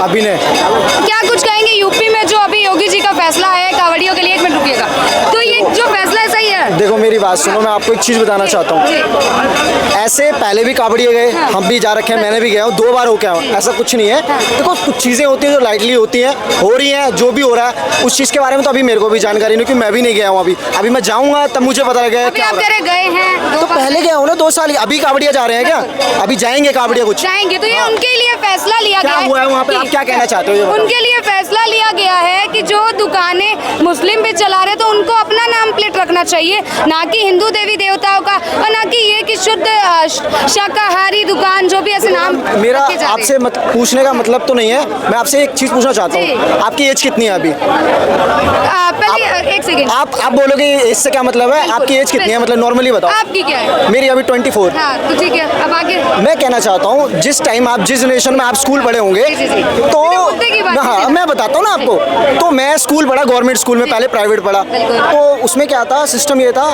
अभिनय। क्या कुछ कहेंगे यूपी में जो अभी योगी जी का फैसला है कांवड़ियों के लिए? एक मिनट रुकिएगा, तो ये जो फैसला है सही है? देखो मेरी बात सुनो, मैं आपको एक चीज़ बताना चाहता हूँ। ऐसे पहले भी कांवड़िए गए, हम भी जा रखे हैं, मैंने भी गया हूँ, 2 बार होके आया हूँ, ऐसा कुछ नहीं है। देखो कुछ चीज़ें होती हैं जो लाइटली होती हैं, हो रही हैं, जो भी हो रहा है उस चीज़ के बारे में तो अभी मेरे को भी जानकारी नहीं, क्योंकि मैं भी नहीं गया हूँ। अभी मैं जाऊँगा तब मुझे पता लगेगा अभी क्या आप हो रहा कह रहे गए हैं है। तो पहले गया हूँ ना 2 साल, अभी कांवड़िया जा रहे हैं क्या? अभी जाएंगे कांवड़िया कुछ जाएंगे, तो ये उनके लिए फैसला लिया क्या गया हुआ है वहाँ पे? कि- आप क्या कहना चाहते हो ये बताओ? उनके लिए फैसला लिया गया है कि जो दुकानें मुस्लिम भी चला रहे तो उनको अपना नाम प्लेट रखना चाहिए, ना कि हिंदू देवी देवताओं का, और ना कि ये कि शुद्ध शाकाहारी दुकान जो भी ऐसे नाम मेरा रखे जा रहे आपसे पूछने का मतलब तो नहीं है, मैं आपसे एक चीज़ पूछना चाहता जी। हूँ, आपकी एज कितनी है अभी? पहले एक सेकंड, आप बोलोगे इससे क्या मतलब है? आपकी एज कितनी है, मतलब नॉर्मली बताओ। आपकी क्या है? मेरी अभी 24। हाँ तो ठीक है, अब आगे। मैं कहना चाहता हूँ जिस टाइम आप जिस जनरेशन में आप स्कूल पढ़े होंगे जी, जी। तो मुद्दे की बात हाँ कीजिए। मैं बताता हूँ ना आपको। तो मैं स्कूल पढ़ा, गवर्नमेंट स्कूल में, पहले प्राइवेट पढ़ा। बिल्कुल। तो उसमें क्या था, सिस्टम ये था,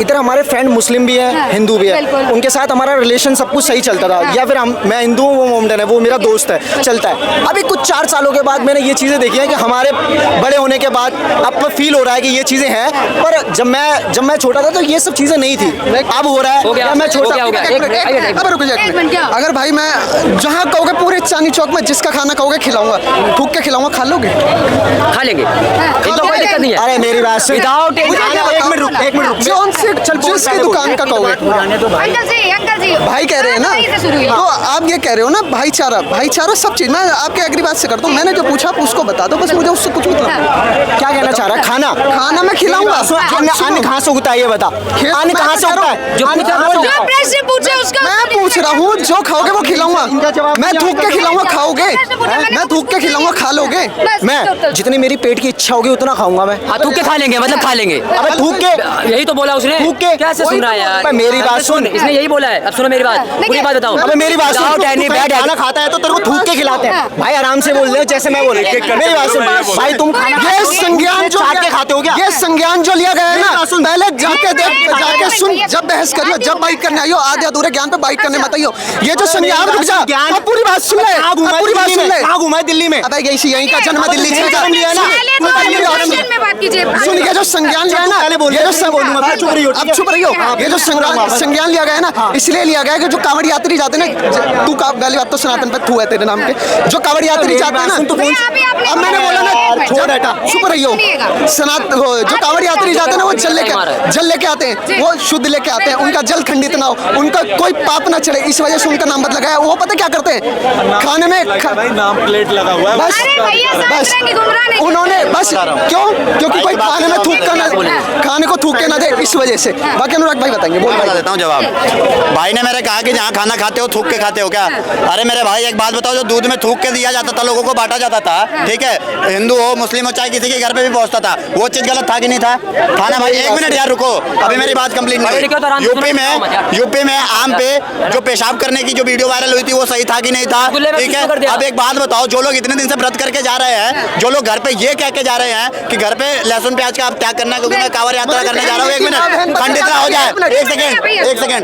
इधर हमारे फ्रेंड मुस्लिम भी हैं, हाँ, हिंदू भी है, बिल्कुल। उनके साथ हमारा रिलेशन सब कुछ सही चलता था। हाँ। या फिर मैं हिंदू हूँ, वो मोमडन है, वो मेरा दोस्त है, चलता है। अभी कुछ 4 सालों के बाद मैंने ये चीज़ें देखी हैं कि हमारे बड़े होने के बाद अब फील हो रहा है कि ये चीज़ें हैं, पर जब मैं छोटा था तो ये सब चीज़ें नहीं थी। अब हो रहा है, जब मैं छोटा अब रुक जाइए एक मिनट, क्या? अगर भाई मैं जहाँ कहोगे पूरे चांदनी चौक में जिसका खाना कहोगे खिलाऊंगा, ठूक के खिलाऊंगा, खा लोगे? खा लेंगे, ये तो कोई दिक्कत नहीं है। अरे मेरी बात सुन, Without any- एक मिनट रुक। जौन से जिसकी दुकान का कहोगे। अंकल जी भाई कह रहे हैं ना, वहीं से शुरू हुई। तो आप ये कह रहे हो ना, भाईचारा सब चीज। मैं आपके एग्री बात से करता हूँ, मैंने जो पूछा आप उसको बता दो, बस मुझे उससे कुछ मतलब नहीं। क्या कहना चाह रहा है? खाना मैं खिलाऊंगा। अन्न कहाँ से उगता है ये बता? अन्न कहाँ से उगता है? जो पूछा जो प्रश्न पूछा उसका मैं पूछ रहा हूँ, जो खाओगे वो खिलाऊंगा। मैं थूक के खिलाऊंगा, खाओगे? मैं थूक के खिलाऊंगा, खा लोगे? मैं जितनी मेरी पेट की इच्छा होगी उतना खाऊंगा मैं। हाँ, थूक के खा लेंगे, मतलब खा लेंगे। अबे थूक के, यही तो बोला उसने। थूक के कैसे सुन रहा है यार? अबे मेरी बात सुन। इसने यही बोला है। अब सुनो मेरी बात, पूरी बात बताओ। अबे मेरी बात सुन, Without any तू bad खाना खाता है तो तेरे को थूक के खिलाते हैं। भाई आराम से बोल रहे हो, जैसे मैं बोले। मेरी बात सुन भाई, तुम ये संज्ञान जो चाट के खाते हो क्या? ये संज्ञान जो लिया गया है ना, पहले जाके सुन, जब बहस करियो, जब बाइट करने आइयो, आधे अधूरे ज्ञान पे बाइट करने मत आइयो। ये जो संज्ञान, रुक जा, अब पूरी बात सुन ले, पूरी बात सुन ले। कहाँ घूमा है दिल्ली में? अबे यहीं का जन्म है, दिल्ली से जन्म लिया ना। में बात कीजिए। सुन, ये जो संज्ञान लिया है ना, पहले बोल, ये जो बोलूंगा, चुप रही हो, अब चुप रही हो। ये जो संज्ञान लिया गया है ना, इसलिए लिया गया है कि जो कांवड़ यात्री जाते हैं ना, तू पहली बात तो सनातन पे थू है तेरे नाम के, जो कांवड़ यात्री जाते हैं ना, अब मैंने बोला ना, छोड़ हटा, चुप रही हो। जो कांवड़ यात्री जाते हैं ना, वो जल लेके आते हैं, वो शुद्ध लेके आते हैं, उनका जल खंडित ना हो, उनका कोई पाप ना चढ़े, इस वजह से उनका नाम बदला गया है। वो पता क्या करते हैं, खाने में भाई नाम प्लेट लगा हुआ है। बस अरे भैया, बस साथ में गुमराह नहीं उन्होंने बस क्यों, क्योंकि कोई खाने में थूक कर ना, खाने को थूक के ना दे, इस वजह से। बाकी अनुराग भाई बताएंगे, बोल बता भाई। देता हूँ जवाब। भाई ने मेरे कहा कि जहाँ खाना खाते हो थूक के खाते हो क्या? अरे मेरे भाई एक बात बताओ, जो दूध में थूक के दिया जाता था, लोगों को बांटा जाता था, ठीक है, हिंदू हो मुस्लिम हो, चाहे किसी के घर पे भी पहुंचता था, वो चीज गलत था कि नहीं था? था ना भाई? 1 मिनट यार रुको, अभी मेरी बात कंप्लीट नहीं हुई। यूपी में आम पे जो पेशाब करने की जो वीडियो वायरल हुई थी, वो सही था कि नहीं था? ठीक है, अब एक बात बताओ, जो लोग इतने दिन से व्रत करके जा रहे हैं, जो लोग घर पे ये कह के जा रहे हैं कि घर पे लहसुन प्याज का आप त्याग करना है क्योंकि मैं कांवड़ यात्रा करने जा रहा हूँ, 1 मिनट खंडित ना हो जाए, एक सेकंड,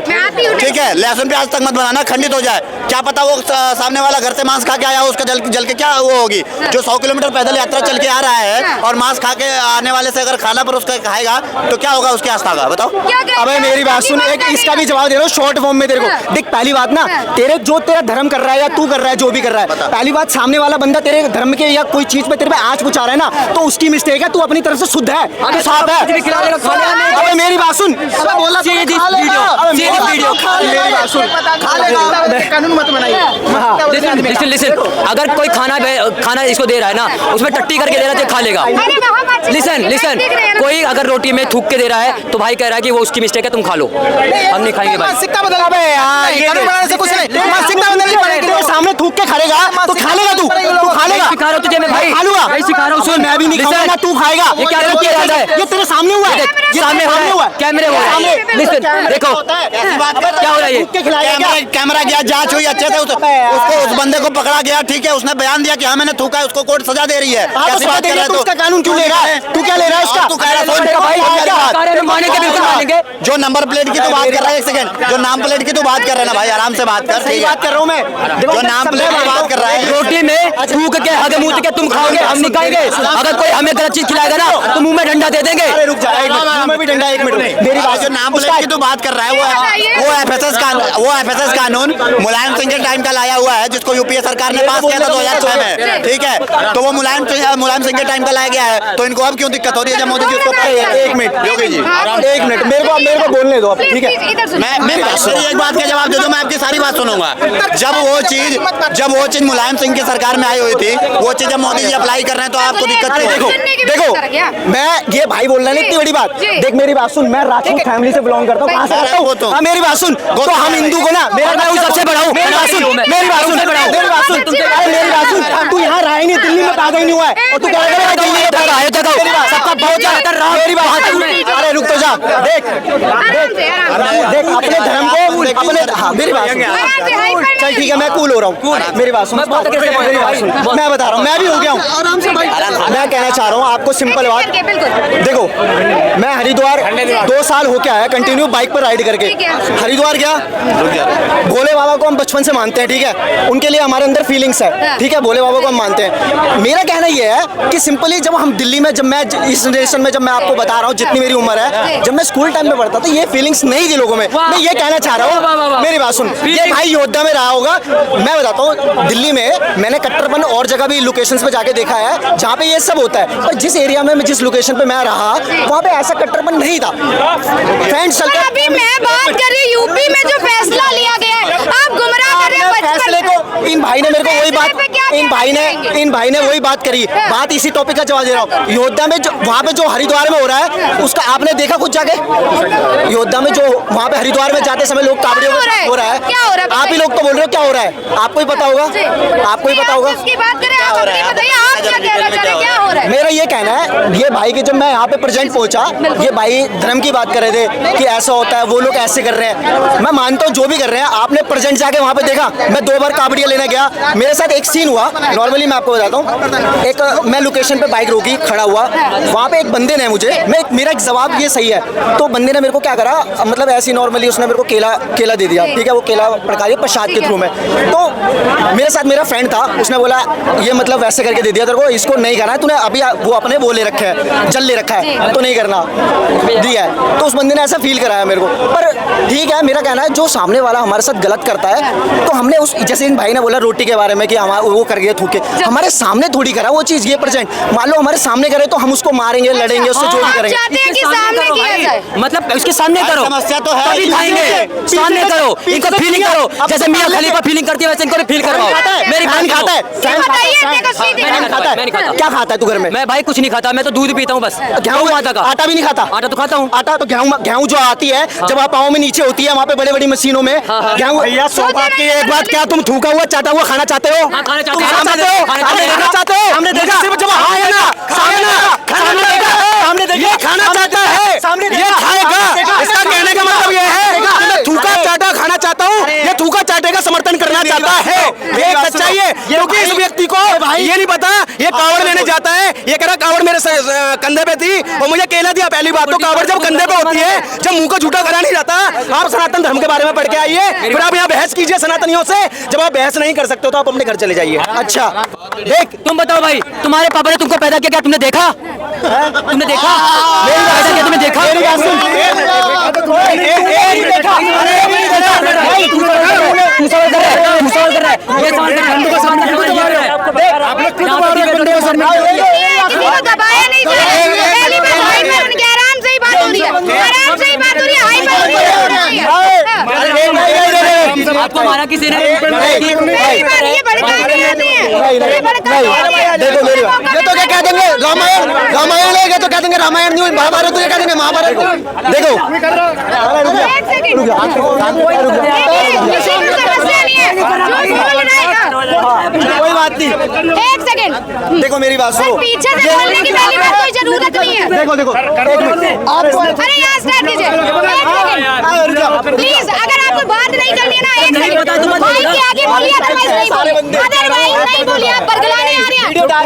ठीक है, लहसुन प्याज तक मत बनाना, खंडित हो जाए। क्या पता वो सामने वाला घर से मांस खा के आया हो, उसका जल के क्या वो होगी? जो 100 किलोमीटर पैदल यात्रा चल के आ रहा है और मांस खा के आने वाले से अगर खाना पर उसका खाएगा तो क्या होगा उसकी आस्था का? बताओ। अबे मेरी बात सुन, एक इसका भी जवाब दे रहा हूँ शॉर्ट फॉर्म में तेरे को। देख पहली बात ना, तेरा धर्म कर रहा है या तू कर रहा है, जो भी कर रहा है, पहली बात सामने वाला बंदा तेरे धर्म के या कोई चीज पे तेरे पे आँच पुचा रहा है ना, तो उसकी मिस्टेक है, तू अपनी तरफ से शुद्ध है, तू साफ है। अबे मेरी बात सुन, कानून मत बनाइए। लिसन, अगर कोई खाना इसको दे रहा है ना, उसमें टट्टी करके दे रहा है तो खा लेगा। लिसन, कोई अगर रोटी में थूक के दे रहा है तो भाई कह रहा है कि वो उसकी मिस्टेक है, तुम खा लो, हम नहीं खाएंगे भाई। सिक्का बदल, अबे यार, कानून बनाने से कुछ नहीं, सिक्का बदलनी पड़ेगी। तेरे सामने थूक के खाएगा तो खा लेगा, तू खा लेगा। सिखा रहा हूँ तुझे मैं भाई, भाई सिखा रहा हूँ, सुन। मैं भी नहीं खाऊंगा ना तू खाएगा। ये क्या इरादा है? ये तेरे सामने हुआ है, ये सामने हुआ है, कैमरे हुआ है। लिसन, देखो ऐसी बात कर, क्या हो रहा है ये? कैमरा गया, जांच हुई अच्छे से, उसको उस बंदे को पकड़ा गया, ठीक है, उसने बयान दिया कि हाँ मैंने थूका है, उसको कोर्ट सजा दे रही है। कैसी बात कर रहा है तू? उसका कानून क्यों ले रहा है? तू क्या ले रहा है इसका? तू कह रहा है मानेंगे, बिल्कुल मानेंगे। जो नंबर प्लेट की तू बात कर रहा है, एक सेकंड, जो नाम प्लेट की तू बात कर रहा है ना भाई, आराम से बात कर। सही बात कर रहा हूँ मैं, जो नाम प्लेट की बात कर रहा है, रोटी में थूक के हगे मूत के तुम खाओगे, हम नहीं खाएंगे। अगर कोई हमें गलत चीज खिलाएगा ना तो मुंह में डंडा दे देंगे। अरे रुक जा, एक मिनट, मुंह में भी डंडा, एक मिनट। मेरी बात, जो नाम प्लेट की तू बात कर रहा है वो एफएसएस कानून मुलायम सिंह के टाइम का लाया हुआ है, जिसको यूपीए सरकार ने पास किया था 2006 में, ठीक है। तो वो मुलायम सिंह के टाइम का लाया गया है, तो इनको अब क्यों दिक्कत हो रही है जब मोदी जी उसको? एक मिनट योगी जी, एक मिनट, मेरे को बोलने दो, ठीक है। मैं मेरी एक बात का जवाब दे दो, मैं आपकी सारी बात सुनूंगा। जब वो चीज मुलायम सिंह की सरकार में आई हुई थी, वो चीज जब मोदी जी अप्लाई कर रहे हैं तो आपको दिक्कत क्यों? देखो मैं ये भाई बोल रहा है इतनी बड़ी बात, देख मेरी बात सुन, मैं राजपूत फैमिली से बिलोंग करता हूँ, कहाँ से करता हूँ? हाँ मेरी बात सुन, तो हम हिंदू को ना, मेरा मैं सबसे बड़ा हूँ, मेरी बात सुन, मेरी बात सुन, मेरी बात सुन, मेरी बात सुन, तू यहाँ रहा ही नहीं, दिल्ली में पैदा ही नहीं हुआ है, और तू क्या कर रहा है? दिल्ली में पैदा है, सबका बहुत ज्यादा रहा, मेरी बात, अरे रुक तो जा, देख अपने धर्म को, अपने, हाँ मेरी बात सुन, चल ठीक है मैं कूल हो रहा हूँ, मेरी बात सुन, मैं बता रहा हूँ, मैं भी हो गया हूँ आराम से भाई। मैं कहना चाह रहा हूँ आपको सिंपल बात, देखो मैं हरिद्वार 2 साल हो के आया कंटिन्यू बाइक पर राइड करके, हरिद्वार गया, भोले बाबा को हम बचपन से मानते हैं, ठीक है, उनके लिए हमारे अंदर फीलिंग्स है, ठीक है, भोले बाबा को हम मानते हैं। मेरा कहना ये है कि सिंपली जब हम दिल्ली में, जब मैं इस जनरेशन में, जब मैं आपको बता रहा हूँ जितनी मेरी उम्र है, जब मैं स्कूल टाइम में पढ़ता तो ये फीलिंग्स नहीं थी लोगों में। मैं ये कहना चाह रहा हूँ, मेरी बात सुन, ये भाई योद्धा में रहा होगा, मैं बताता हूँ दिल्ली में मैंने कट्टरपन और जगह भी लोकेशंस पे जाके देखा है जहाँ पे ये सब होता है, पर जिस एरिया में, जिस लोकेशन पे मैं रहा वहाँ पे ऐसा कट्टरपन नहीं था। फ्रेंड्स अभी मैं बात कर रही हूँ यूपी में जो फैसला लिया गया है, आप गुमराह कर रहे हो फैसले को, इन भाई ने मेरे को वही बात, इन भाई ने वही बात करी, बात इसी टॉपिक का जवाब दे रहा हूँ। योद्धा में जो वहाँ पे जो हरिद्वार में हो रहा है उसका आपने देखा कुछ जाके? योद्धा में जो वहाँ पे हरिद्वार में जाते समय लोग कावड़ियों को हो रहा है, क्या हो रहा है? आप ही लोग तो बोल रहे हो क्या हो रहा है, आपको ही पता होगा, आपको ही पता होगा। मेरा ये कहना है, ये भाई के जब मैं यहाँ पे प्रेजेंट पहुंचा, ये भाई धर्म की बात कर रहे थे कि ऐसा होता है, वो लोग ऐसे कर रहे हैं, मैं मानता हूँ जो भी कर रहे हैं। आपने प्रेजेंट जाके वहाँ पे देखा, मैं 2 बार कावड़िया लेने गया, मेरे साथ एक सीन हुआ, नॉर्मली मैं आपको बताता हूँ, एक मैं लोकेशन पे बाइक रोकी, खड़ा हुआ, वहाँ पे एक बंदे ने मुझे, मेरा एक जवाब ये सही है, तो बंदे ने मेरे को क्या करा, मतलब ऐसी नॉर्मली उसने मेरे को केला दे दिया, ठीक है, वो केला प्रकार प्रसाद के थ्रू में, तो मेरे साथ मेरा फ्रेंड था, उसने बोला ये मतलब वैसे करके दे दिया तेरे को, इसको नहीं करना है, तूने अभी वो अपने वो ले रखे है, जल ले रखा है, तो नहीं करना दिया है। तो उस बंदे ने ऐसा फील कराया मेरे को, पर ठीक है, मेरा कहना है जो सामने वाला हमारे साथ गलत करता है, तो हमने उस, जैसे इन भाई ने बोला रोटी के बारे में कि वो कर गए थूके, हमारे सामने थोड़ी करा वो चीज़, ये प्रेजेंट मान लो हमारे सामने करे तो हम उसको मारेंगे, लड़ेंगे, उससे जो भी करेंगे, मतलब उसके सामने करो, समस्या तो है, तभी खाएंगे, सामने करो, इनको फीलिंग करो, जैसे मियां खलीफा फीलिंग करती है वैसे इनको भी फील करवाओ। मेरी बहन खाता है, क्या खाता है तू घर में? मैं भाई कुछ नहीं खाता, मैं तो दूध पीता हूँ बस। गेहूं आटा का? आटा भी नहीं खाता? आटा तो खाता हूँ। आटा तो गेहूं जो आती है जब आप पाँव में नीचे होती है वहाँ पे बड़ी बड़ी मशीनों में गेहूं। भैया 100 बात की एक बात, क्या तुम थूका हुआ चाटा हुआ खाना चाहते हो? खाना चाहते हो? खाना चाहते हो? हमने देखा जब आया ना सामने देखा, ये खाना चाहता है, ये खाएगा, इसका कहने का मतलब ये है मैं थूका चाटा खाना चाहता हूँ, ये थूका चाटे का समर्थन करना चाहता है, ये सच्चाई है। क्योंकि इस व्यक्ति को ये नहीं पता, ये कावड़ लेने जाता है, ये कह रहा कावड़ मेरे कंधे पे थी और मुझे केला दिया। पहली बात तो कावड़ जब कंधे पे होती है, जब मुंह को झूठा करा नहीं जाता। आप सनातन धर्म के बारे में पढ़ के आइए, फिर आप यहाँ बहस कीजिए सनातनियों से। जब आप बहस नहीं कर सकते हो तो आप अपने घर चले जाइए। अच्छा देख, तुम बताओ भाई, तुम्हारे पापा ने तुमको पैदा किया, क्या तुमने देखा? तुमने देखा? पैदा किया तुमने देखा? दबाया नहीं, आराम से ही बात हो रही है, आराम से ही बात हो रही है, हाई बात आपको मारा किसी ने? देखो मेरी बात, ये तो क्या कह देंगे रामायण है, तो कह देंगे रामायण नहीं, महाभारत तो क्या कह देंगे महाभारत। देखो कोई बात नहीं, एक सेकंड, देखो मेरी बात सुनो, पीछे से बोलने की पहली बार कोई जरूरत नहीं है। देखो देखो एक मिनट अरे यहाँ स्टार्ट कीजिए, प्लीज। अगर आपको बात नहीं करनी है ना, एक सेकंड भाई के आगे बोलिए, अदरवाइज नहीं बोलिए, अदरवाइज नहीं बोलिए। आप बरगलाने आ रहे हैं, बात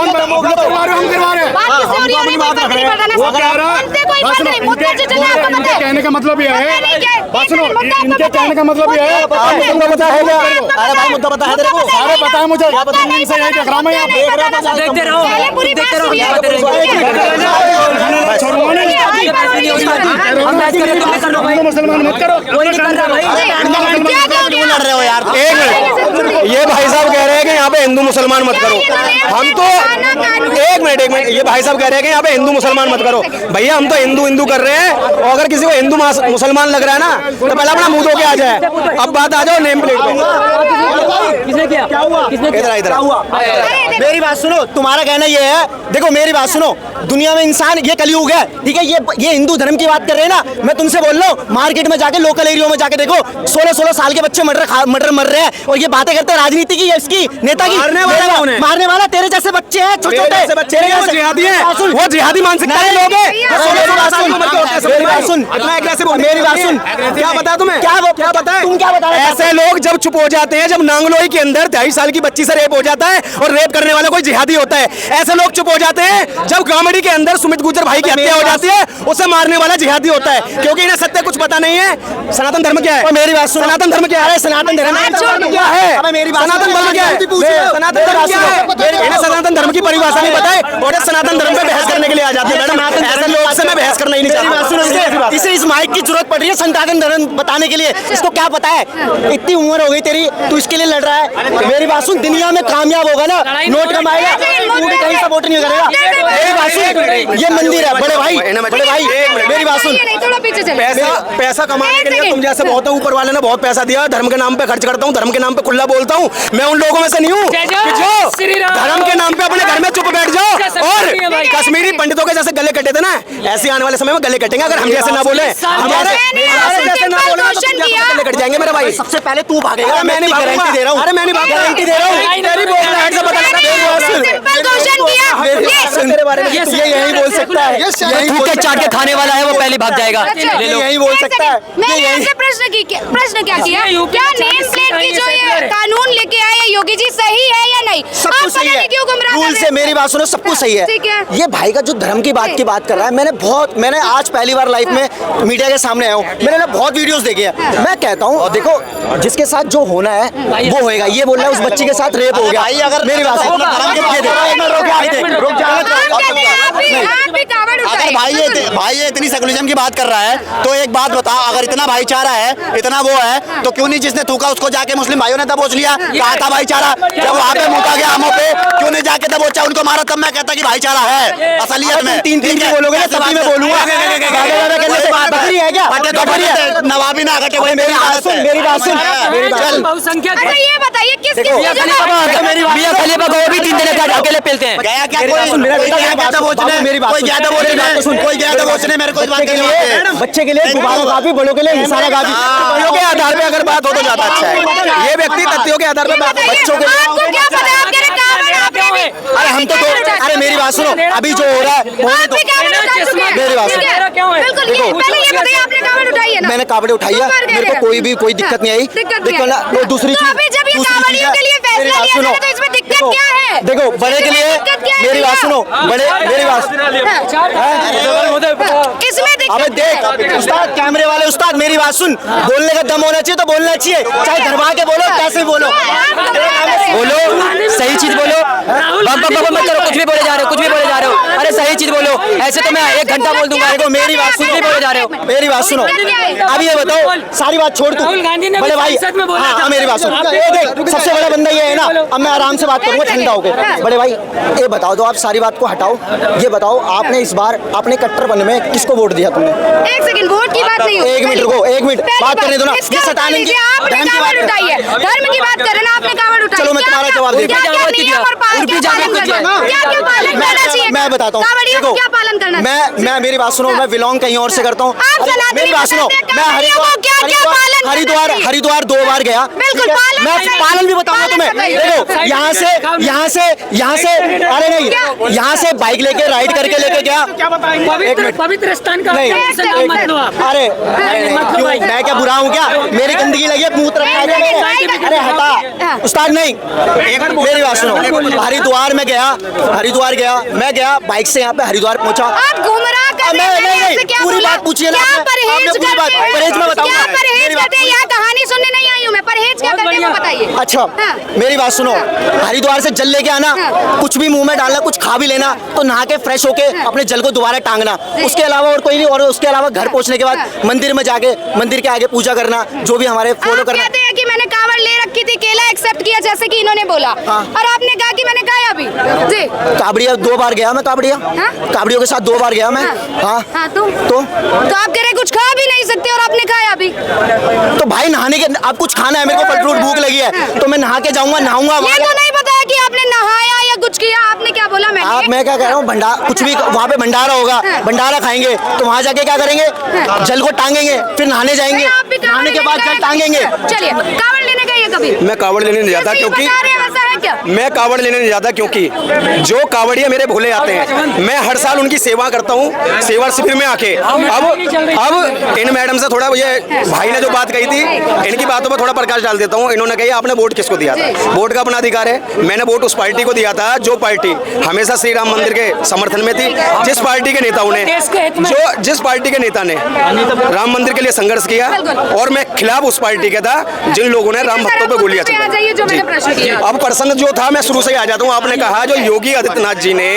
किससे हो रही है? कोई फर्क नहीं पड़ता ना, उनसे कोई फर्क नहीं। मुद्दा जो चल रहा है आपको पता है। कहने का मतलब ये है, बात सुनो, इनके कहने का मतलब ये है, मुद्दा पता है क्या? अरे भाई मुद्दा पता है तेरे को? अरे पता है मुझे, नींद से यही देख रहा हूँ मैं, यहाँ देख रहा था, देखते रहो, पहले पूरी बात सुनिए। हम बात करें तुम कर लो भाई, मुसलमान मत करो। कोई नहीं कर रहा भाई। क्यों लड़ रहे हो यार? एक मिनट, ये भाई साहब कह रहे हैं कि यहाँ पे हिंदू मुसलमान मत करो। हम तो एक मिनट, ये भाई साहब कह रहे हैं कि यहाँ पे हिंदू मुसलमान मत करो। भैया हम तो हिंदू कर रहे हैं, और अगर किसी को हिंदू मुसलमान लग रहा है ना, तो पहले अपना मुंह धो के आ जाए। अब बात आ जाओ नेम प्लेट पे। किसने किया? क्या हुआ? इधर मेरी बात सुनो, तुम्हारा कहना ये है, देखो मेरी बात सुनो, दुनिया में इंसान ये कलयुग है, ठीक है? ये हिंदू धर्म की बात कर रहे हैं ना, मैं तुमसे बोल रहा हूँ, मार्केट में जाके लोकल एरिया में जाके देखो, 16-16 साल के बच्चे मर्डर मर रहे हैं, और ये बातें करते हैं राजनीति की, इसकी नेता की। मारने वाला तेरे जैसे बच्चे हैं, छोटे छोटे बच्चे, जिहादी है, वो जिहादी मानसिकता के लोग हैं। मेरी बात सुन, मेरी बात सुन, क्या पता तुम्हें? क्या पता है? तुम क्या बता रहे हो? ऐसे लोग जब चुप हो जाते हैं, जब नांगलोई के अंदर 23 साल की बच्ची से रेप हो जाता है और रेप करने वाला कोई जिहादी होता है, ऐसे लोग चुप हो जाते हैं जब कॉमेडी के अंदर सुमित गुर्जर भाई की हत्या हो जाती है, उसे मारने वाला जिहादी होता है, क्योंकि इन्हें सत्य कुछ पता नहीं है। सनातन धर्म क्या है? मेरी बात सुनो, सनातन धर्म क्या है? सनातन धर्म क्या है? मेरी बात सनातन धर्म क्या है? सनातन धर्म क्या है? इन्हें सनातन धर्म की परिभाषा नहीं पता है, और ये सनातन धर्म पे बहस करने के लिए आ जाते हैं। मैडम ऐसे लोग से मैं बहस करना ही नहीं चाहता। इसे इस माइक की जरूरत पड़ रही है सनातन धर्म बताने के लिए। इसको क्या पता है? इतनी उम्र हो गई तेरी, तू इसके लिए लड़ रहा है। मेरी बात सुन, दुनिया में कामयाब होगा ना, नोट कमाएगा, तू भी कहीं सपोर्ट नहीं करेगा। मेरी बात सुन, ये मंदिर है बड़े भाई, मेरी बात सुन, पैसा कमाने के लिए तुम जैसे बहुत ऊपर वाले ने बहुत पैसा दिया, धर्म के नाम पे खर्च करता हूँ, धर्म के नाम पे खुला बोलता हूँ। मैं उन लोगों में से नहीं हूँ कि जो धर्म के नाम पे अपने घर में चुप बैठ जाओ और कश्मीरी पंडितों के जैसे गले कटे थे ना, ऐसे आने वाले समय में गले कटेंगे अगर हम जैसे ना बोले। हमारे जैसे ना बोले तो गले कट जाएंगे मेरे भाई। सबसे पहले तू भागेगा, मैं नहीं गारंटी दे रहा हूँ। अरे मैं नहीं गारंटी दे रहा हूँ, तेरी बोलना है से पता तेरे बारे में ये यही बोल सकता है, यही थूक के चाट के खाने वाला है वो पहले भाग जाएगा। ले लो। यही बोल सकता है। मैंने आपसे प्रश्न क्या किया? क्या नेम प्लेट की जो ये कानून लेके आए हैं योगी जी सही है या नहीं? सब कुछ सही है, रूल से। मेरी बात सुनो, सब कुछ सही है। ठीक है। ये भाई का जो धर्म की बात कर रहा है, मैंने आज पहली बार लाइफ में मीडिया के सामने आया हूँ, मैंने ना बहुत वीडियोस देखे हैं। मैं कहता हूँ देखो, जिसके साथ जो होना है वो होएगा। ये बोल रहा है उस बच्ची के साथ रेप हो गया, अगर मेरी बात सुनो, अगर भाई ये इतनी सेकुलरिज्म की बात कर रहा है, तो एक बात बता, अगर इतना भाईचारा है, इतना वो है, तो क्यों नहीं जिसने थूका उसको जाके मुस्लिम भाइयों ने दबोच लिया? कहा था भाईचारा, जब वहाँ पे मुका गया आमों पे, क्यों नहीं जाके दबोचा, उनको मारा? तब मैं कहता कि भाईचारा है असलियत में। तीन बोलोगे ना, तभी मैं बोलूंगा। बकरी है क्या? बकरी है, नवाबी ना घटे। मेरी बात सुन, मेरी बात सुन, अच्छा ये बताइए किस किस मियां खलीफा को भी 3 दिन का अकेले पेलते हैं। गया क्या कोई? मेरी बात कोई गया दबोचने, कोई गया दबोचने, मेरे को इस बात के लिए। बच्चे के लिए गुब्बारा काफी, बड़ों के लिए निशाना काफी। तथ्यों के आधार पे अगर बात हो तो ज्यादा अच्छा है। ये व्यक्ति तथ्यों के आधार पे बच्चों के लिए। आपको क्या पता है? आप कह रहे अरे हम तो अरे मेरी बात सुनो, अभी जो हो रहा है मेरी बात सुनो, बिल्कुल ये पहले ये बताइए, आपने कावड़ उठाई है ना? मैंने कावड़े उठाई है, मेरे को कोई दिक्कत नहीं आई। देखो दूसरी चीज, अभी जब ये कावड़ियों के लिए फैसला लिया गया तो इसमें दिक्कत क्या है? देखो बड़े के लिए, मेरी बात सुनो, मेरी बात इसमें अबे देख उस्ताद, कैमरे वाले उस्ताद, मेरी बात सुन, बोलने का दम होना चाहिए तो बोलना चाहिए, चाहे धरवा के बोलो, कैसे बोलो, सही चीज बोलो, मत करो, कुछ भी बोले जा रहे हो, अरे सही चीज बोलो। ऐसे तो मैं 1 घंटा बोल दूंगा। देखो मेरी बात सुन, बोले जा रहे हो, मेरी बात सुनो, अब ये बताओ, सारी बात छोड़ तू, बड़े भाई, हाँ मेरी बात सुन, ये देख सबसे बड़ा बंदा ये है ना, अब मैं आराम से बात करूंगा ठंडा होकर। बड़े भाई ये बताओ, तो आप सारी बात को हटाओ, ये बताओ आपने इस बार अपने कट्टरपन में किसको वोट दिया तुमने? 1 सेकंड, वोट की बात नहीं, 1 मिनट रुको, 1 मिनट बात करने दो ना। ये सताने की आपने कावड़ उठाई है, धर्म की बात कर रहे ना, आपने कावड़ उठाई। चलो मैं तुम्हारा जवाब देता हूँ। मैं बताता हूँ, देखो मैं मेरी बात सुनो, मैं बिलोंग कहीं और से करता हूँ। मेरी बात सुनो, मैं क्या पालन हरिद्वार हरिद्वार 2 बार गया। बिल्कुल, ठीक है? पालन मैं बताइए। पालन भी बताऊंगा पालन तुम्हें। बताइए। देखो यहाँ से अरे नहीं, यहाँ से बाइक लेके राइड करके लेके गया। पवित्र स्थान का नहीं, अरे क्यों, मैं क्या बुरा हूँ क्या? मेरी गंदगी लगी है, मुंह रखा है मेरे। अरे हटा उस्ताद, नहीं एक मिनट मेरी बात सुनो। हरिद्वार में गया, हरिद्वार गया, मैं गया बाइक से यहाँ पे हरिद्वार पहुंचा। आप गुमराह कर रहे हैं। नहीं, ऐसे क्या पूरी बोला? बात पूछिए ना क्या आपने। परहेज आपने पूरी बात- करते हैं? परहेज में बताऊंगा। क्या परहेज मेरी बात करते हैं? यहाँ कहानी सुनने नहीं आई हूँ मैं। परहेज क्या करते हैं वो बताइए। अच्छा हाँ। मेरी बात सुनो, हरिद्वार से जल लेके आना, कुछ भी मुंह में डालना, कुछ खा भी लेना, तो नहा के फ्रेश होके अपने जल को दोबारा टांगना, उसके अलावा और कोई नहीं। और उसके अलावा घर पहुंचने के बाद मंदिर में जाके मंदिर के आगे पूजा करना, जो भी हमारे फॉलो आप करना। कहते हैं कि मैंने कावड़ ले रखी थी, केला एक्सेप्ट किया जैसे कि इन्होंने बोला, हाँ। और आपने कहा कि मैंने खाया भी। जी काबड़िया 2 बार गया मैं, काबड़िया हाँ? काबड़ियों के साथ 2 बार गया मैं। हाँ हाँ तो आप कह रहे कुछ खा भी नहीं सकते और आपने खाया भी। तो भाई नहाने के, अब कुछ खाना है, मेरे को फल फ्रूट भूख लगी है, तो मैं नहा के जाऊंगा, नहाऊंगा। ये तो नहीं पता है कि आपने नहाया या कुछ किया। आपने क्या बोला? मैं क्या कह रहा हूँ, भंडारा कुछ भी, वहाँ पे भंडारा होगा, भंडारा खाएंगे, तो वहाँ जाके क्या करेंगे, जल को टांगेंगे, फिर नहाने जाएंगे, आप भी कावड़ नहाने के बाद लेने जल टांगेंगे। चलिए, कावड़ लेने गए कभी? मैं कावड़ लेने नहीं जाता जैसे ये क्योंकि बता रहे हैं वैसा है क्या? मैं कावड़ लेने नहीं जाता क्योंकि जो कावड़िया मेरे भोले आते हैं, मैं हर साल उनकी सेवा करता हूँ, सेवा शिविर में आके। अब इन मैडम से थोड़ा, ये भाई ने जो बात कही थी, इनकी बातों पर थोड़ा प्रकाश डाल देता हूँ। इन्होंने कहा आपने वोट किसको दिया था? वोट का अपना अधिकार है। मैंने वोट उस पार्टी को दिया था जो पार्टी हमेशा श्री राम मंदिर के समर्थन में थी, जिस पार्टी के नेताओं ने, जिस पार्टी के नेता ने राम मंदिर के लिए संघर्ष किया, और मैं खिलाफ उस पार्टी का था जिन लोगों ने राम भक्तों पे गोलियां आ जाइए जो मैंने प्रश्न किया। अब प्रश्न जो था, मैं शुरू से ही आ जाता हूँ। आपने कहा जो योगी आदित्यनाथ जी ने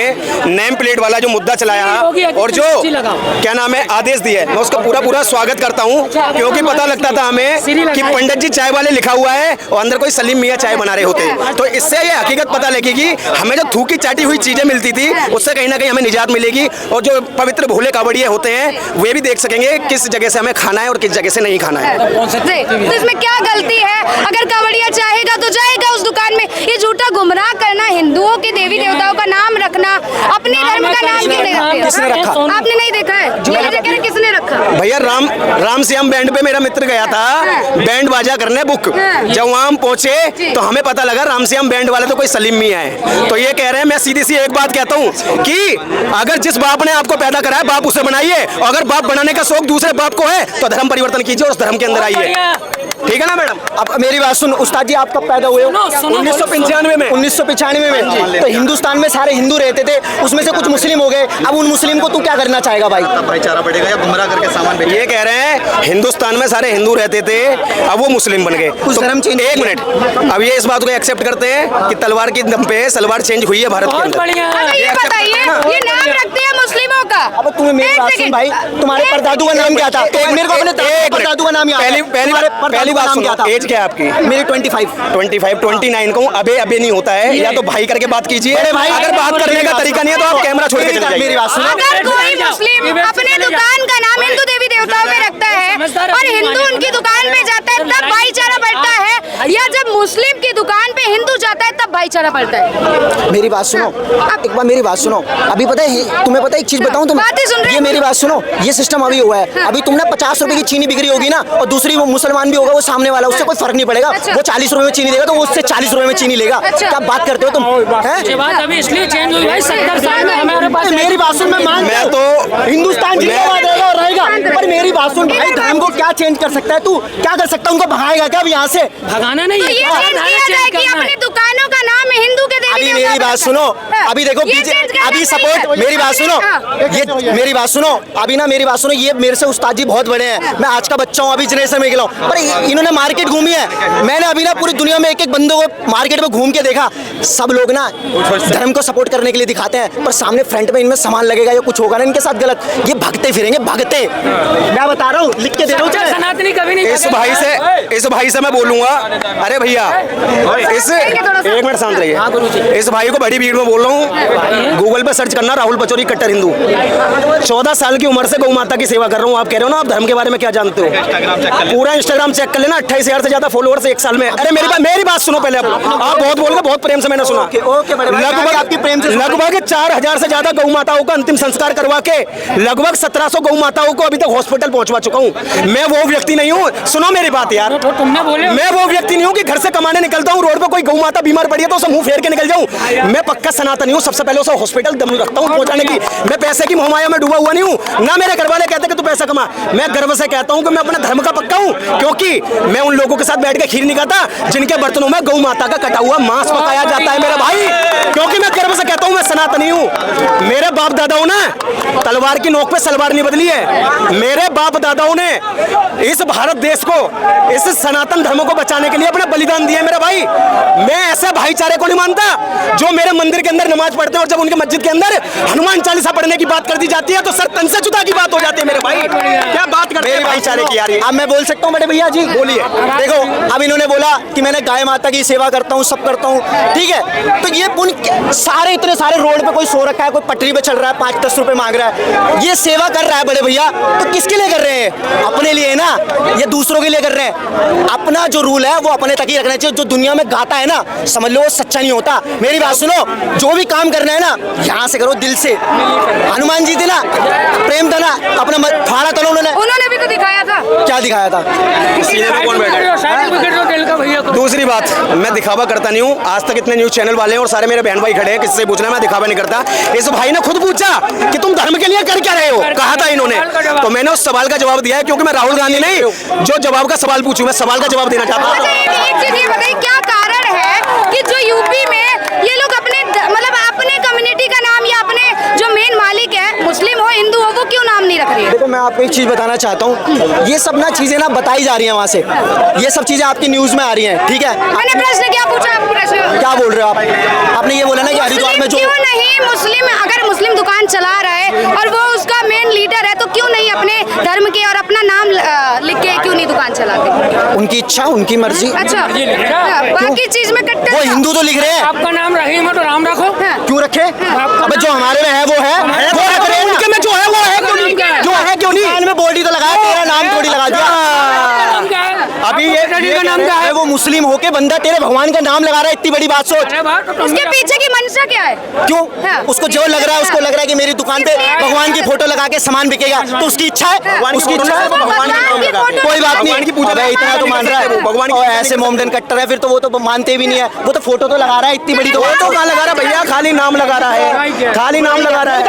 नेम प्लेट वाला जो मुद्दा चलाया और जो क्या नाम है आदेश दिए, मैं उसका पूरा स्वागत करता हूँ, क्योंकि पता लगता था हमें कि पंडित जी चाय वाले लिखा हुआ है और अंदर कोई सलीम मियाँ चाय बना रहे होते। तो इससे ये हकीकत पता लगेगी, हमें जो थूकी चाटी हुई चीजें मिलती थी उससे कहीं ना कहीं हमें निजात मिलेगी, और जो पवित्र भोले कावड़िए होते हैं वे भी देख सकेंगे किस जगह से हमें खाना है और किस जगह से नहीं खाना है। तो इसमें क्या गलती है? अगर कावड़िया चाहेगा तो जाएगा उस दुकान में। ये झूठा गुमराह करना, हिंदुओं के देवी देवताओं का नाम रखना, अपने धर्म का नाम क्यों नहीं रखते? किसने रखा? आपने नहीं देखा है? मुझे कह रहे किसने रखा? भैया राम श्याम बैंड पे मेरा मित्र गया था बैंड बाजा करने बुक। जब वहाँ हम पहुंचे तो हमें पता लगा राम श्याम बैंड वाले तो कोई सलीम मियाँ है। तो ये कह रहे हैं, मैं सीधी सी एक बात कहता हूँ कि अगर जिस बाप ने आपको पैदा करा है बाप उसे बनाइए, और अगर बाप बनाने का शौक दूसरे बाप को है तो धर्म परिवर्तन कीजिए और उस धर्म के अंदर आइए। ठीक है ना मैडम? अब मेरी बात सुन उस्ताद जी, आप कब पैदा हुए हो? 1995 में। 1995 में। तो हिंदुस्तान में सारे हिंदू रहते थे, उसमें से कुछ मुस्लिम हो गए। अब उन मुस्लिम को तू क्या करना चाहेगा भाई? भाईचारा बढ़ेगा या गुमराह करके सामान बेचेगा? ये कह रहे हैं हिंदुस्तान में सारे हिंदू रहते थे, अब वो मुस्लिम बन गए। कुछ धर्म चेंज। एक मिनट, अब ये इस बात को एक्सेप्ट करते हैं कि तलवार की दम पे सलवार चेंज हुई है भारत के अंदर। अच्छा ये बताइए, ये नाम रखते हैं मुस्लिमों का। अब तुम्हें मेरी बात सुन भाई, तुम्हारे परदादू का नाम क्या था? तो मेरे को अपने परदादू का नाम याद है। पहली बात सुनो, एज क्या है आपकी? मेरी 25 29 को अबे नहीं होता है, या तो भाई करके बात कीजिए। भाई, अगर बात करने का तरीका नहीं है तो आप कैमरा छोड़ के चले जाइए। मेरी बात सुनो। अगर कोई मुस्लिम अपने दुकान का नाम हिंदू देवी देवताओं में रखता है और हिंदू उनकी दुकान पे जाता है तब भाईचारा बढ़ता है, या जब मुस्लिम की दुकान पे हिंदू जाता है तब भाईचारा बढ़ता है? मेरी बात सुनो, एक बार मेरी बात सुनो। अभी पता है तुम्हें, पता है एक चीज बताऊं तुम्हें, बातें सुन रहे ये हैं। मेरी बात सुनो, ये सिस्टम अभी हुआ है। अभी तुमने 50 रुपए की चीनी बिक्री होगी ना, और दूसरी वो मुसलमान भी होगा, वो सामने वाला, उससे कोई फर्क नहीं पड़ेगा। अच्छा। वो 40 रुपए में चीनी देगा तो वो उससे 40 रुपए में चीनी लेगा। अच्छा। क्या बात करते हो तुम? हैं? बात अभी इसलिए चेंज हुई भाई, 70 साल में हमारे पास मेरी बात सुन, मैं मान मैं तो हिंदुस्तान जिंदाबाद रहेगा और रहेगा, पर मेरी बात सुन भाई, धर्म को क्या चेंज कर सकता है तू? क्या कर सकता है? उनको भगाएगा क्या अब यहाँ से? भगाना नहीं तो ये है, चेंज किया जाए कि अपनी दुकानों का नाम हिंदू के देवी अभी देवताओं मेरी पे बात रखा सुनो, है। अभी देखो ये चेंज करना अभी चाहिए। सपोर्ट, मेरी बात सुनो, हाँ। ये मेरी बात सुनो, अभी ना मेरी बात सुनो, ये मेरे से उस्ताद जी बहुत बड़े हैं, मैं आज का बच्चा हूँ, अभी जनरेशन में गिला हूँ, पर इन्होंने मार्केट घूमी है। मैंने अभी ना पूरी दुनिया में एक बंदों को मार्केट में घूम के देखा, सब लोग ना धर्म को सपोर्ट करने के लिए दिखाते हैं, पर सामने फ्रंट में इनमें सामान लगेगा या कुछ होगा ना इनके साथ गलत, ये भगते फिरेंगे, भगते। मैं बता रहा हूँ, लिख के दे रहा हूँ। सनातनी कभी नहीं इस भाई से मैं बोलूंगा, अरे भैया एक मिनट शांत रहिए। इस भाई को बड़ी भीड़ में बोल रहा हूँ, गूगल गूगल पे सर्च करना राहुल पचौरी कट्टर हिंदू। 14 साल की उम्र से गौ माता की सेवा कर रहा हूँ। आप कह रहे हो ना आप धर्म के बारे में क्या जानते हो, पूरा इंस्टाग्राम चेक कर लेना। 28,000 से ज्यादा फॉलोअर्स एक साल में। अरे मेरी बात सुनो पहले। आप बहुत बोल गए, बहुत प्रेम से मैंने सुना। लगभग आपकी प्रेम से लगभग 4,000 से ज्यादा गौ माताओं का अंतिम संस्कार करवा के लगभग 1700 गौ माताओं को अभी तक हॉस्पिटल पहुंचवा चुका हूं। मैं वो व्यक्ति नहीं हूं, सुनो मेरी बात यार, तो तुमने बोले मैं वो व्यक्ति नहीं हूं कि घर से कमाने निकलता हूं, रोड पे कोई गौ माता बीमार पड़ी है तो उसे मुंह फेर के निकल जाऊं। मैं पक्का सनातनी हूं। सबसे पहले उसे हॉस्पिटल दम रखता हूं पहुंचाने की। मैं पैसे की मोहमाया में डूबा हुआ नहीं हूं ना। मेरे घर वाले कहते कि तू पैसा कमा। मैं गर्व से कहता हूं कि मैं अपने धर्म का पक्का हूं, क्योंकि मैं उन लोगों के साथ बैठ के खीर नहीं खाता जिनके बर्तनों में गौ माता का कटा हुआ मांस पकाया जाता है मेरे भाई। क्योंकि मैं गर्व से कहता हूं मैं सनातनी हूं। मेरे बाप दादाओं ने तलवार की नोक पे सलवार नहीं बदली है। मेरे बाप दादाओं ने इस भारत देश को, इस सनातन धर्म को बचाने के लिए अपना बलिदान दिया मेरा भाई। मैं ऐसे भाईचारे को नहीं मानता जो मेरे मंदिर के अंदर नमाज पढ़ते हैं और जब उनके मस्जिद के अंदर हनुमान चालीसा पढ़ने की बात कर दी जाती है तो सर तन से जुदा की बात हो जाती है मेरे भाई। क्या बात करते हैं भाईचारे की यार। अब मैं बोल सकता हूँ बड़े भैया जी? बोलिए। देखो अब इन्होंने बोला कि मैंने गाय माता की सेवा करता हूँ, सब करता हूँ, ठीक है। तो ये पुण्य सारे इतने सारे रोड पे कोई सो रखा है, कोई पटरी पे चल रहा है, 5-10 रुपए मांग रहा है, ये सेवा कर रहा है बड़े भैया, तो किसके लिए कर रहे हैं? अपने लिए ना, ये दूसरों के लिए कर रहे हैं? अपना जो रूल है वो अपने तक ही रखना चाहिए। जो दुनिया में गाता है ना, समझ लो वो सच्चा नहीं होता। मेरी बात सुनो, जो भी काम करना है ना यहाँ से करो, दिल से। हनुमान जी थे ना, प्रेम था ना, अपना फाड़ा था उन्होंने भी तो दिखाया था। क्या दिखाया था? कौन बैठा? दूसरी बात, मैं दिखावा करता नहीं हूँ। आज तक इतने न्यूज चैनल वाले हैं और सारे मेरे बहन भाई खड़े हैं, किससे पूछना, मैं दिखावा नहीं करता। इस भाई ने खुद पूछा कि तुम धर्म के लिए कर क्या रहे हो, कहा था इन्होंने, तो मैंने उस सवाल का जवाब दिया है। क्योंकि मैं राहुल गांधी नहीं जो जवाब का सवाल पूछूं, मैं सवाल का जवाब देना चाहता हूँ। एक चीज ये बताइए, क्या कारण है कि जो यूपी में ये लोग अपने मतलब अपने कम्युनिटी का नाम या अपने जो मेन मालिक है, मुस्लिम हो हिंदू हो, वो क्यों नाम नहीं रख रही है? देखो मैं आपको एक चीज बताना चाहता हूँ, ये सब ना चीजें ना बताई जा रही हैं वहाँ से, ये सब चीजें आपकी न्यूज में आ रही हैं, ठीक है। मैंने प्रश्न क्या पूछा? आपको प्रश्न क्या बोल रहे हो आप? आपने ये बोला ना कि हरिद्वार में जो क्यों नहीं मुस्लिम, अगर मुस्लिम दुकान चला रहा है और वो उसका मेन लीडर है, तो क्यों नहीं अपने धर्म के और अपना नाम लिख के क्यों नहीं दुकान चलाते? उनकी इच्छा, उनकी मर्जी। अच्छा, बाकी चीज में कट्टर वो हिंदू तो लिख रहे हैं, आपका नाम रहीम है तो राम रखो। क्यों रखे? अब जो हमारे में है वो है, वो रख रहे हैं। उनके में जो है वो है, क्यों नहीं? जो है क्यों नहीं? कान में बॉडी तो लगाया, तेरा नाम थोड़ी लगा दिया। अभी ये का नाम क्या है? वो मुस्लिम होके बंदा तेरे भगवान का नाम लगा रहा है, इतनी बड़ी बात सोच। उसके पीछे की मंशा क्या है? क्यों? हाँ। उसको जो लग रहा है, उसको लग रहा है कि मेरी दुकान पे भगवान की फोटो लगा के सामान बिकेगा, तो उसकी इच्छा है, उसकी इच्छा है। भगवान की फोटो कोई बात नहीं, भगवान की पूजा अबे इतना तो मान रहा है भगवान की और ऐसे मोमडन कट्टर है फिर तो वो तो मानते भी नहीं है। वो तो फोटो तो लगा रहा है, इतनी बड़ी तो फोटो कहाँ लगा रहा है भैया? खाली नाम लगा रहा है, खाली नाम लगा रहा है।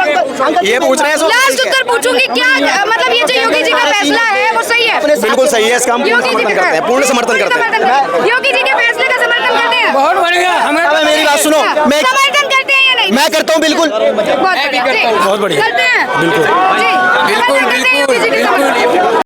ये पूछ रहे हैं लास्ट उत्तर पूछूंगी, क्या मतलब ये जो योगी जी का फैसला है वो सही है? बिल्कुल सही है, इसका हम पूर्ण योगी जी समर्थन करते हैं, पूर्ण समर्थन करते हैं। योगी जी के फैसले का समर्थन करते हैं? बहुत बढ़िया। हमें मेरी बात सुनो, मैं समर्थन करते हैं या नहीं? मैं करता हूँ बिल्कुल। बहुत बढ़िया, बहुत बढ़िया। करते हैं बिल्कुल। जी, समर्थन करते हैं योगी जी के समर्थन।